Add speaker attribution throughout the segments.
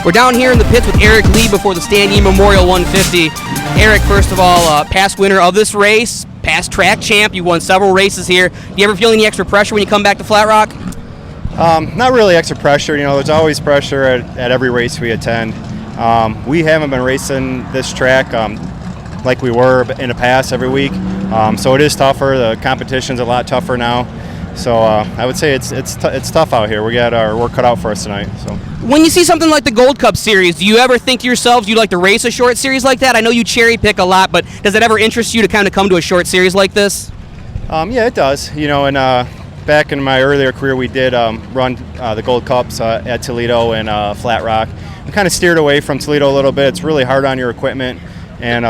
Speaker 1: We're down here in the pits with Eric Lee before the Stan E Memorial 150. Eric, first of all, past winner of this race, past track champ. You won several races here. Do you ever feel any extra pressure when you come back to Flat Rock?
Speaker 2: Not really extra pressure. You know, there's always pressure at every race we attend. We haven't been racing this track like we were in the past every week, so it is tougher. The competition's a lot tougher now. So I would say it's tough out here. We got our work cut out for us tonight. So
Speaker 1: when you see something like the Gold Cup Series, do you ever think to yourselves you'd like to race a short series like that? I know you cherry pick a lot, but does it ever interest you to kind of come to a short series like this?
Speaker 2: Yeah, it does. You know, and back in my earlier career, we did run the Gold Cups at Toledo and Flat Rock. We kind of steered away from Toledo a little bit. It's really hard on your equipment, and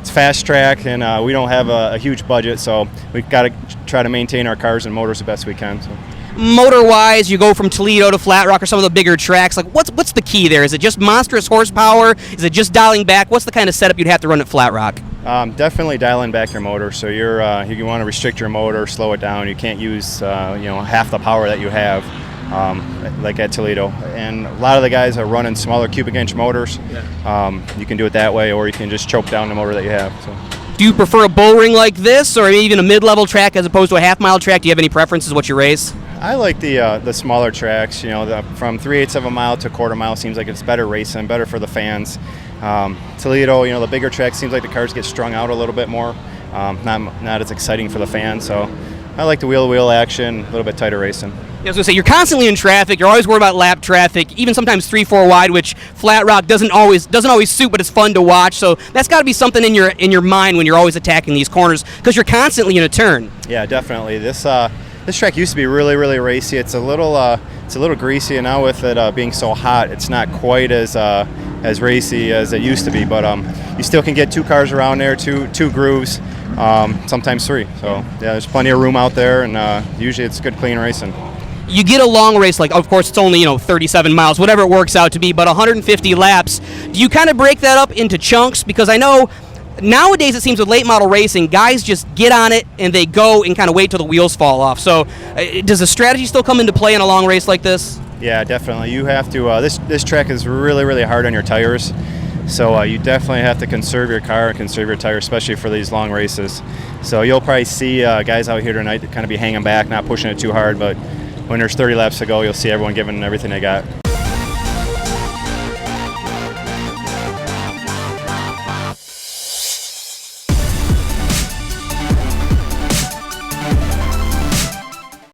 Speaker 2: it's fast track, and we don't have a huge budget, so we've got to try to maintain our cars and motors the best we can. So.
Speaker 1: Motor-wise, you go from Toledo to Flat Rock or some of the bigger tracks. Like, what's the key there? Is it just monstrous horsepower? Is it just dialing back? What's the kind of setup you'd have to run at Flat Rock?
Speaker 2: Definitely dialing back your motor. So you want to restrict your motor, slow it down. You can't use half the power that you have, like at Toledo. And a lot of the guys are running smaller cubic inch motors. Yeah. You can do it that way, or you can just choke down the motor that you have. So.
Speaker 1: Do you prefer a bull ring like this, or even a mid-level track as opposed to a half-mile track? Do you have any preferences what you race?
Speaker 2: I like the smaller tracks. You know, from 3/8 of a mile to a quarter mile seems like it's better racing, better for the fans. Toledo, you know, the bigger track seems like the cars get strung out a little bit more. Not as exciting for the fans. So I like the wheel-to-wheel action, a little bit tighter racing.
Speaker 1: I was going to say, you're constantly in traffic. You're always worried about lap traffic, even sometimes 3-4 wide, which Flat Rock doesn't always suit, but it's fun to watch. So that's got to be something in your mind when you're always attacking these corners, because you're constantly in a turn.
Speaker 2: Yeah, definitely. This track used to be really, really racy. It's a little greasy, and now with it being so hot, it's not quite as racy as it used to be. But you still can get two cars around there, two grooves, sometimes three. So yeah, there's plenty of room out there, and usually it's good, clean racing.
Speaker 1: You get a long race, like, of course, it's only 37 miles, whatever it works out to be, but 150 laps. Do you kind of break that up into chunks? Because I know nowadays it seems with late model racing, guys just get on it and they go and kind of wait till the wheels fall off. So does the strategy still come into play in a long race like this?
Speaker 2: Yeah, definitely. You have to. This track is really, really hard on your tires. So you definitely have to conserve your car and conserve your tires, especially for these long races. So you'll probably see guys out here tonight that kind of be hanging back, not pushing it too hard, but when there's 30 laps to go, you'll see everyone giving everything they got.